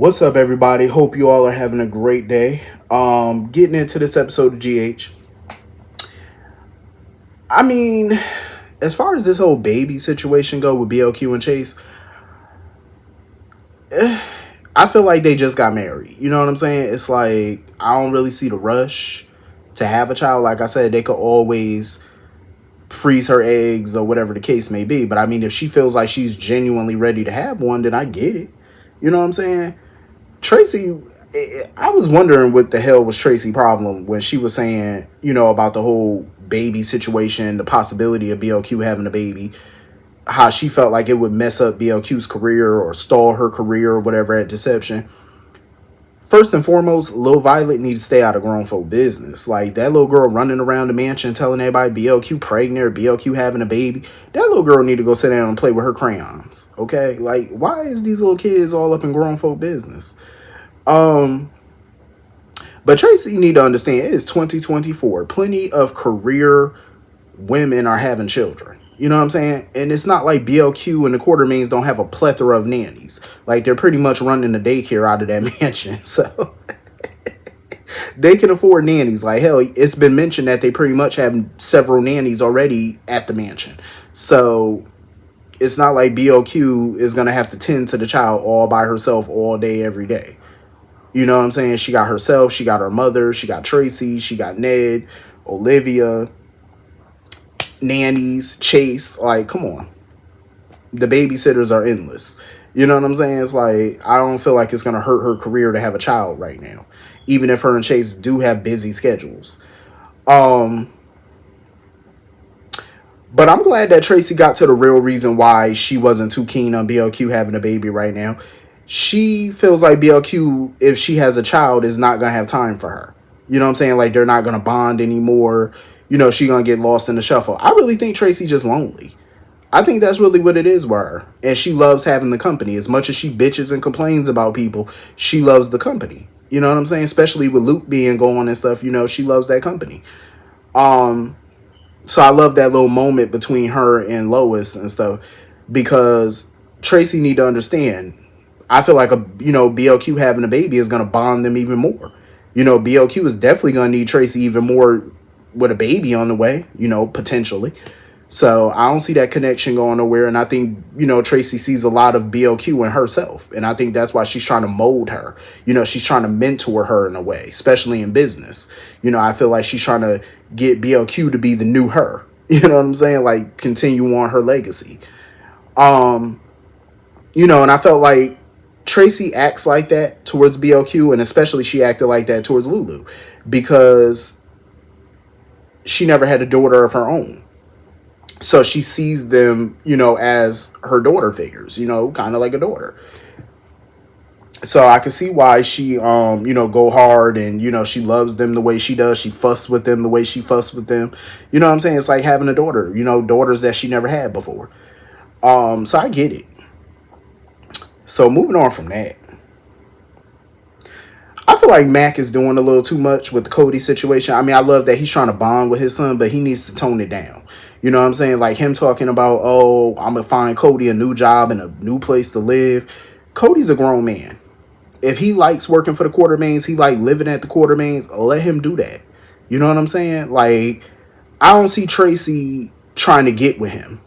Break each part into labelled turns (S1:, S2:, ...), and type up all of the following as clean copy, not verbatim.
S1: What's up, everybody? Hope you all are having a great day. Getting into this episode of GH. I mean, as far as this whole baby situation go with BLQ and Chase, I feel like they just got married. You know what I'm saying? It's like I don't really see the rush to have a child. Like I said, they could always freeze her eggs or whatever the case may be. But I mean, if she feels like she's genuinely ready to have one, then I get it. You know what I'm saying? Tracy, I was wondering what the hell was Tracy's problem when she was saying, about the whole baby situation, the possibility of BLQ having a baby, how she felt like it would mess up BLQ's career or stall her career or whatever at Deception. First and foremost, Lil Violet needs to stay out of grown folk business. Like, that little girl running around the mansion telling everybody BLQ pregnant or BLQ having a baby. That little girl need to go sit down and play with her crayons, okay? Like, why is these little kids all up in grown folk business? But Tracy, you need to understand, it is 2024. Plenty of career women are having children. You know what I'm saying? And it's not like BLQ and the Quartermains don't have a plethora of nannies. Like, they're pretty much running the daycare out of that mansion. So they can afford nannies. Like, hell, it's been mentioned that they pretty much have several nannies already at the mansion. So it's not like BLQ is going to have to tend to the child all by herself all day, every day. You know what I'm saying? She got herself, she got her mother, she got Tracy, she got Ned, Olivia, nannies, Chase. Like, come on. The babysitters are endless. You know what I'm saying? It's like, I don't feel like it's going to hurt her career to have a child right now. Even if her and Chase do have busy schedules. But I'm glad that Tracy got to the real reason why she wasn't too keen on BLQ having a baby right now. She feels like BLQ, if she has a child, is not going to have time for her. You know what I'm saying? Like, they're not going to bond anymore. She going to get lost in the shuffle. I really think Tracy just lonely. I think that's really what it is with her. And she loves having the company. As much as she bitches and complains about people, she loves the company. You know what I'm saying? Especially with Luke being gone and stuff, she loves that company. So I love that little moment between her and Lois and stuff. Because Tracy need to understand, I feel like BLQ having a baby is going to bond them even more. BLQ is definitely going to need Tracy even more with a baby on the way, potentially. So I don't see that connection going nowhere. And I think, Tracy sees a lot of BLQ in herself. And I think that's why she's trying to mold her. She's trying to mentor her in a way, especially in business. I feel like she's trying to get BLQ to be the new her. You know what I'm saying? Like, continue on her legacy. And I felt like Tracy acts like that towards BLQ, and especially she acted like that towards Lulu because she never had a daughter of her own. So she sees them, as her daughter figures, kind of like a daughter. So I can see why she, go hard and, she loves them the way she does. She fuss with them the way she fuss with them. You know what I'm saying? It's like having a daughter, daughters that she never had before. So I get it. So moving on from that, I feel like Mac is doing a little too much with the Cody situation. I mean, I love that he's trying to bond with his son, but he needs to tone it down. You know what I'm saying? Like him talking about, oh, I'm going to find Cody a new job and a new place to live. Cody's a grown man. If he likes working for the Quartermains, he like living at the Quartermains, let him do that. You know what I'm saying? Like, I don't see Tracy trying to get with him.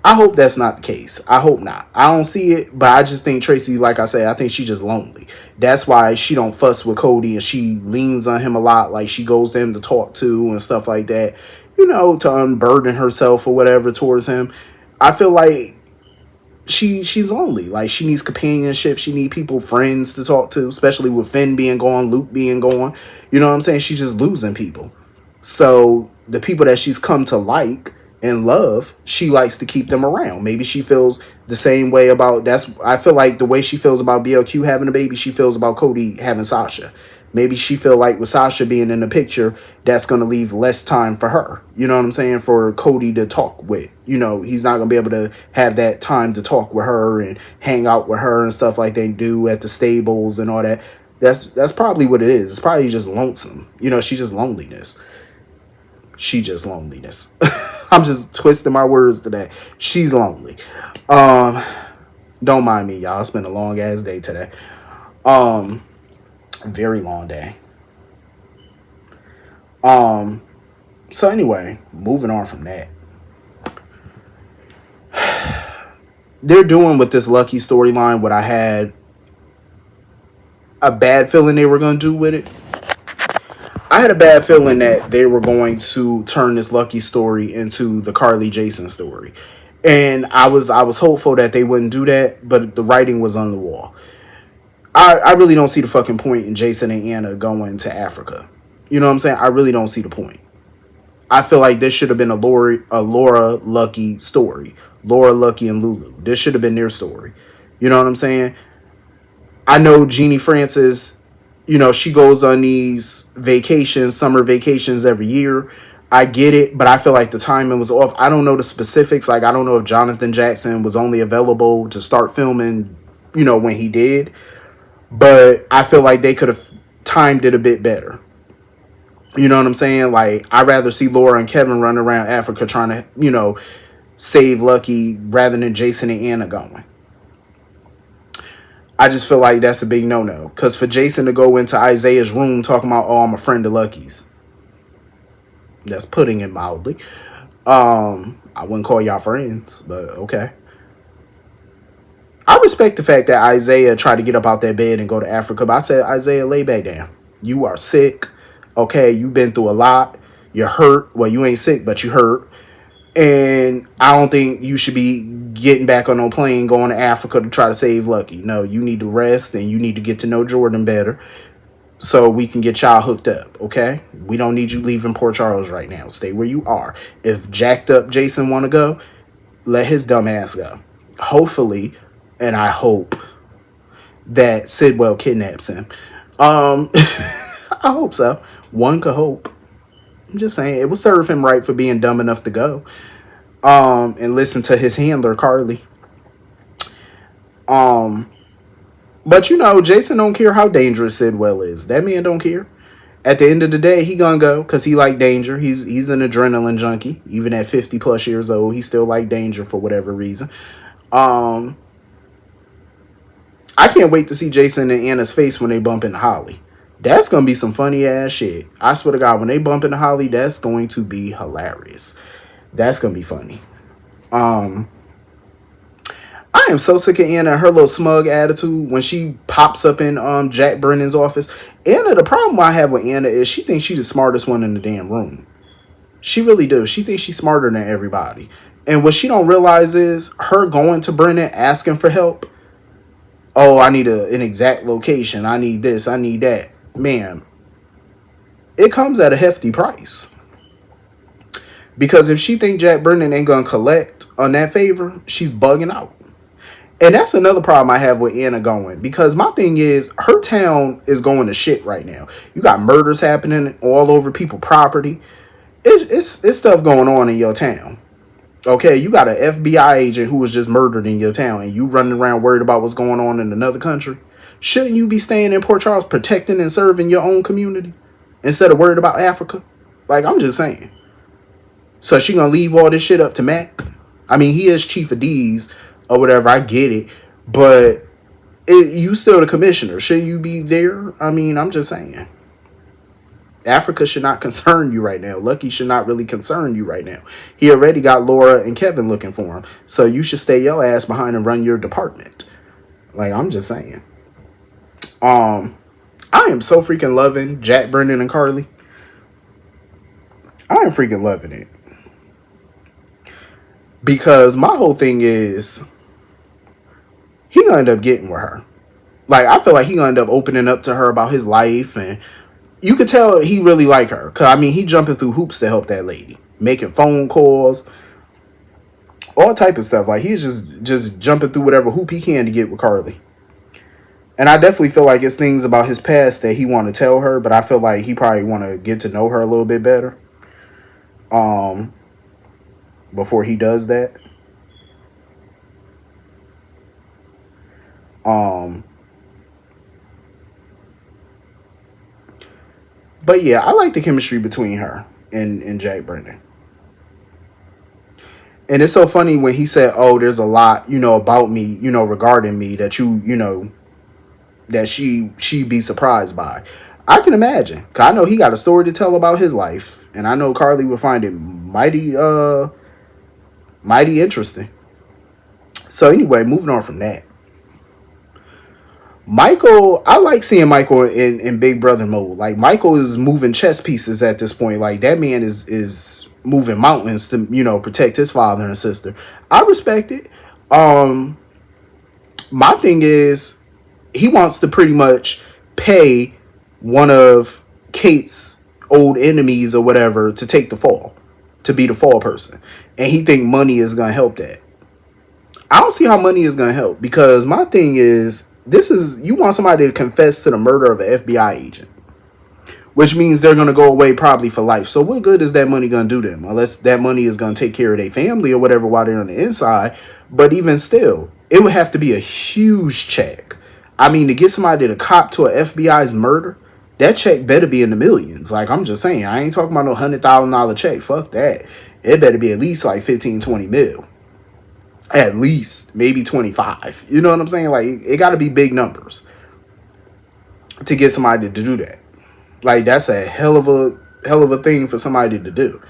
S1: I hope that's not the case. I hope not. I don't see it, but I just think Tracy, like I said, I think she's just lonely. That's why she don't fuss with Cody and she leans on him a lot. Like, she goes to him to talk to and stuff like that, to unburden herself or whatever towards him. I feel like she's lonely. Like, she needs companionship. She needs people, friends to talk to, especially with Finn being gone, Luke being gone. You know what I'm saying? She's just losing people. So the people that she's come to like and love, she likes to keep them around. Maybe she feels the same way about I feel like the way she feels about BLQ having a baby, she feels about Cody having Sasha. Maybe she feel like with Sasha being in the picture, that's going to leave less time for her. You know what I'm saying? For Cody to talk with. He's not going to be able to have that time to talk with her and hang out with her and stuff like they do at the stables and all that. That's probably what it is. It's probably just lonesome. She's just loneliness. I'm just twisting my words today. She's lonely. Don't mind me, y'all. It's been a long ass day today. Um, very long day. Um, so anyway, moving on from that. They're doing with this Lucky storyline what I had a bad feeling they were going to do with it. I had a bad feeling that they were going to turn this Lucky story into the Carly Jason story. And I was hopeful that they wouldn't do that, but the writing was on the wall. I really don't see the fucking point in Jason and Anna going to Africa. You know what I'm saying? I really don't see the point. I feel like this should have been a Laura Lucky story. Laura Lucky and Lulu. This should have been their story. You know what I'm saying? I know Jeannie Francis, she goes on these vacations, summer vacations every year. I get it, but I feel like the timing was off. I don't know the specifics. Like, I don't know if Jonathan Jackson was only available to start filming, when he did. But I feel like they could have timed it a bit better. You know what I'm saying? Like, I'd rather see Laura and Kevin run around Africa trying to, save Lucky rather than Jason and Anna going. I just feel like that's a big no-no. Because for Jason to go into Isaiah's room talking about, oh, I'm a friend of Lucky's. That's putting it mildly. I wouldn't call y'all friends, but okay. I respect the fact that Isaiah tried to get up out that bed and go to Africa, but I said, Isaiah, lay back down. You are sick. Okay, you've been through a lot. You're hurt. Well, you ain't sick, but you hurt. And I don't think you should be getting back on no plane going to Africa to try to save Lucky. No, you need to rest and you need to get to know Jordan better so we can get y'all hooked up, okay? We don't need you leaving Port Charles right now. Stay where you are. If jacked up Jason want to go, let his dumb ass go. Hopefully, and I hope that Sidwell kidnaps him. I hope so. One could hope. I'm just saying, it would serve him right for being dumb enough to go. And listen to his handler, Carly. But Jason don't care how dangerous Sidwell is. That man don't care. At the end of the day, he gonna go because he like danger. He's an adrenaline junkie. Even at 50 plus years old, he still like danger for whatever reason. I can't wait to see Jason and Anna's face when they bump into Holly. That's going to be some funny ass shit. I swear to God, when they bump into Holly, that's going to be hilarious. That's going to be funny. I am so sick of Anna and her little smug attitude when she pops up in Jack Brennan's office. Anna, the problem I have with Anna is she thinks she's the smartest one in the damn room. She really does. She thinks she's smarter than everybody. And what she don't realize is her going to Brennan asking for help. Oh, I need an exact location. I need this. I need that. Man, it comes at a hefty price. Because if she think Jack Brennan ain't gonna collect on that favor, she's bugging out. And that's another problem I have with Anna going. Because my thing is, her town is going to shit right now. You got murders happening all over people's property. It's stuff going on in your town. Okay, you got an FBI agent who was just murdered in your town, and you running around worried about what's going on in another country. Shouldn't you be staying in Port Charles protecting and serving your own community instead of worried about Africa? Like, I'm just saying. So she gonna leave all this shit up to Mac? I mean, he is chief of D's or whatever. I get it, but you still the commissioner. Shouldn't you be there? I mean, I'm just saying. Africa should not concern you right now. Lucky should not really concern you right now. He already got Laura and Kevin looking for him. So you should stay your ass behind and run your department. Like, I'm just saying. I am so freaking loving Jack Brennan and Carly. I am freaking loving it. Because my whole thing is he gonna end up getting with her. Like, I feel like he gonna end up opening up to her about his life, and you could tell he really like her. Cause I mean, he jumping through hoops to help that lady, making phone calls, all type of stuff. Like, he's just jumping through whatever hoop he can to get with Carly. And I definitely feel like it's things about his past that he want to tell her, but I feel like he probably want to get to know her a little bit better. Before he does that. But yeah, I like the chemistry between her and Jack Brennan. And it's so funny when he said, oh, there's a lot, about me, regarding me that you that she'd be surprised by. I can imagine. Cause I know he got a story to tell about his life. And I know Carly would find it mighty interesting. So anyway, moving on from that. Michael, I like seeing Michael in Big Brother mode. Like Michael is moving chess pieces at this point. Like that man is moving mountains to, protect his father and sister. I respect it. My thing is he wants to pretty much pay one of Kate's old enemies or whatever to take the fall, to be the fall person. And he think money is gonna help that. I don't see how money is gonna help, because my thing is, you want somebody to confess to the murder of an FBI agent, which means they're gonna go away probably for life. So what good is that money gonna do them? Unless that money is gonna take care of their family or whatever while they're on the inside. But even still, it would have to be a huge check. I mean, to get somebody to cop to an FBI's murder, that check better be in the millions. Like, I'm just saying, I ain't talking about no $100,000 check. Fuck that. It better be at least like 15, 20 mil. At least, maybe 25. You know what I'm saying? Like, it got to be big numbers to get somebody to do that. Like, that's a hell of a thing for somebody to do.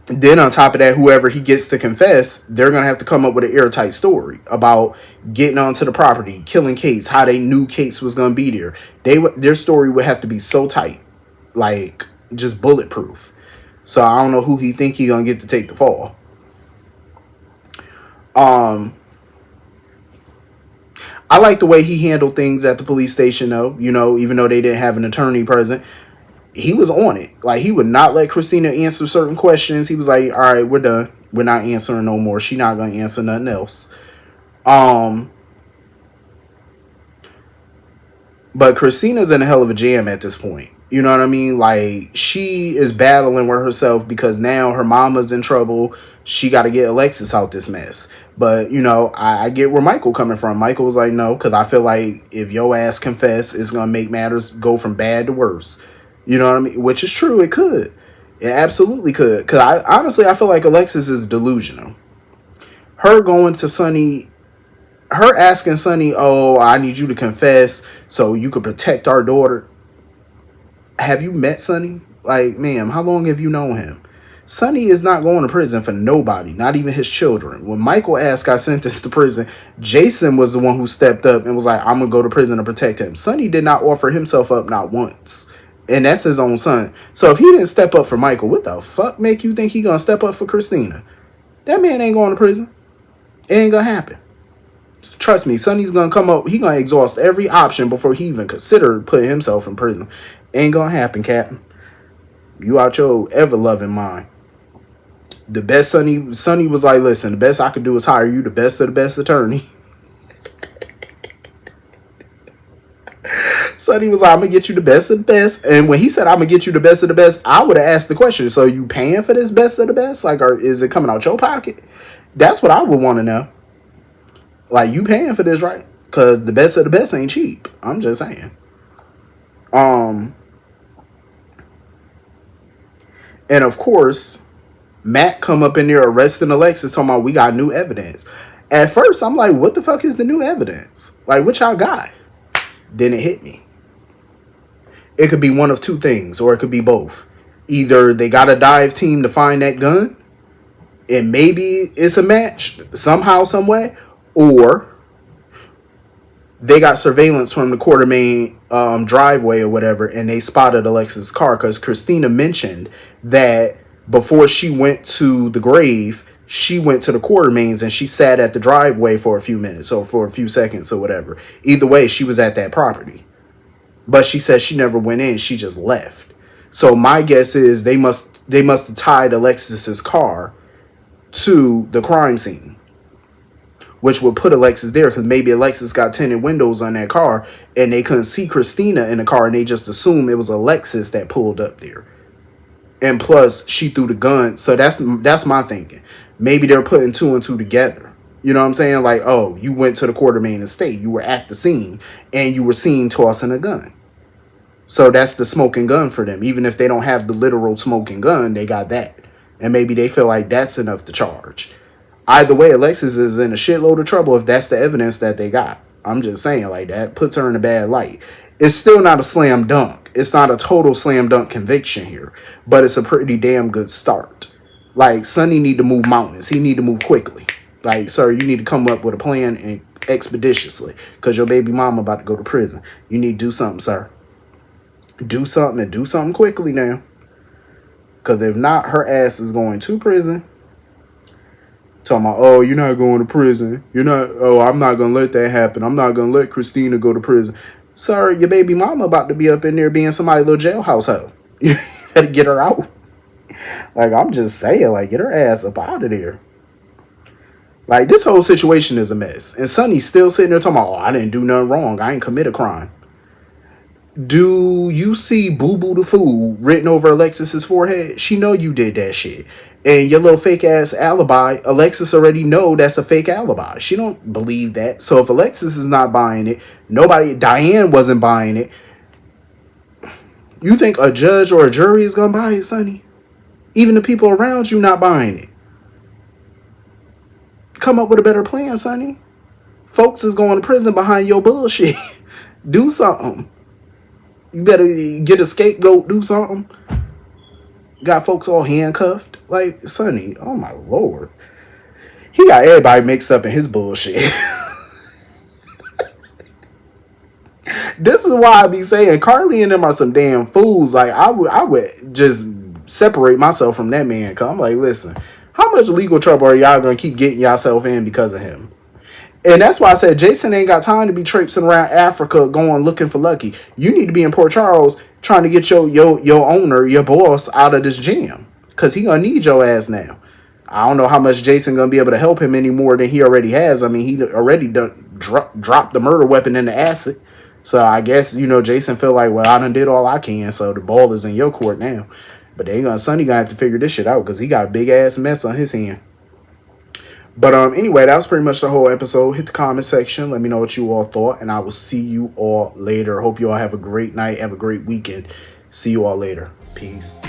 S1: Then on top of that, whoever he gets to confess, they're going to have to come up with an airtight story about getting onto the property, killing Case, how they knew Case was going to be there. Their story would have to be so tight, like just bulletproof. So I don't know who he think he going to get to take the fall. I like the way he handled things at the police station, though. Even though they didn't have an attorney present, he was on it. Like, he would not let Christina answer certain questions. He was like, all right, we're done. We're not answering no more. She not going to answer nothing else. But Christina's in a hell of a jam at this point. You know what I mean? Like, she is battling with herself because now her mama's in trouble. She got to get Alexis out this mess. But, I get where Michael coming from. Michael was like, no, because I feel like if your ass confess, it's going to make matters go from bad to worse. You know what I mean? Which is true. It could. It absolutely could. Because I feel like Alexis is delusional. Her going to Sonny, her asking Sonny, oh, I need you to confess so you could protect our daughter. Have you met Sonny? Like, ma'am, how long have you known him? Sonny is not going to prison for nobody, not even his children. When Michael ass got sentenced to prison, Jason was the one who stepped up and was like, I'm going to go to prison to protect him. Sonny did not offer himself up, not once. And that's his own son. So if he didn't step up for Michael, what the fuck make you think he going to step up for Christina? That man ain't going to prison. It ain't going to happen. Trust me, Sonny's going to come up. He going to exhaust every option before he even considered putting himself in prison. Ain't going to happen, Captain. You out your ever-loving mind. The best Sonny was like, listen, the best I could do is hire you the best of the best attorney. Sonny was like, I'm going to get you the best of the best. And when he said, I'm going to get you the best of the best, I would have asked the question, so you paying for this best of the best? Like, or is it coming out your pocket? That's what I would want to know. Like, you paying for this, right? Because the best of the best ain't cheap. I'm just saying. And of course, Matt come up in there arresting Alexis, talking about we got new evidence. At first, I'm like, what the fuck is the new evidence? Like, what y'all got? Then it hit me. It could be one of two things, or it could be both. Either they got a dive team to find that gun, and maybe it's a match somehow, some way, or they got surveillance from the Quartermain driveway or whatever, and they spotted Alexis' car, because Christina mentioned that before she went to the grave, she went to the Quartermains and she sat at the driveway for a few minutes or for a few seconds or whatever. Either way, she was at that property. But she said she never went in, she just left. So my guess is they must have tied Alexis's car to the crime scene, which would put Alexis there, because maybe Alexis got tinted windows on that car and they couldn't see Christina in the car and they just assumed it was Alexis that pulled up there. And plus, she threw the gun. So that's my thinking. Maybe they're putting two and two together. You know what I'm saying? Like, oh, you went to the Quartermain estate. You were at the scene and you were seen tossing a gun. So that's the smoking gun for them. Even if they don't have the literal smoking gun, they got that. And maybe they feel like that's enough to charge. Either way, Alexis is in a shitload of trouble if that's the evidence that they got. I'm just saying, like, that puts her in a bad light. It's still not a slam dunk. It's not a total slam dunk conviction here, but it's a pretty damn good start. Like, Sonny need to move mountains. He need to move quickly. Like, sir, you need to come up with a plan and expeditiously, because your baby mama about to go to prison. You need to do something, sir. Do something, and do something quickly now. Because if not, her ass is going to prison. Talking about, oh, you're not going to prison. You're not, oh, I'm not going to let that happen. I'm not going to let Christina go to prison. Sir, your baby mama about to be up in there being somebody's little jailhouse hoe. You gotta get her out. Like, I'm just saying, like, get her ass up out of there. Like, this whole situation is a mess. And Sonny's still sitting there talking about, oh, I didn't do nothing wrong. I ain't commit a crime. Do you see Boo Boo the Fool written over Alexis's forehead? She know you did that shit. And your little fake ass alibi, Alexis already know that's a fake alibi. She don't believe that. So if Alexis is not buying it, Diane wasn't buying it. You think a judge or a jury is gonna buy it, Sonny? Even the people around you not buying it. Come up with a better plan, Sonny. Folks is going to prison behind your bullshit. Do something. You better get a scapegoat, do something. Got folks all handcuffed. Like, Sonny, oh my lord. He got everybody mixed up in his bullshit. This is why I be saying Carly and them are some damn fools. Like, I would just separate myself from that man. Cause I'm like, listen, how much legal trouble are y'all gonna keep getting yourself in because of him? And that's why I said Jason ain't got time to be traipsing around Africa going looking for Lucky. You need to be in Port Charles trying to get your owner, your boss, out of this jam. Because he gonna need your ass now. I don't know how much Jason gonna be able to help him any more than he already has. I mean, he already dropped the murder weapon in the acid. So I guess, Jason feel like, well, I done did all I can, so the ball is in your court now. But Sonny gonna have to figure this shit out because he got a big ass mess on his hand. But anyway, that was pretty much the whole episode. Hit the comment section. Let me know what you all thought. And I will see you all later. Hope you all have a great night. Have a great weekend. See you all later. Peace.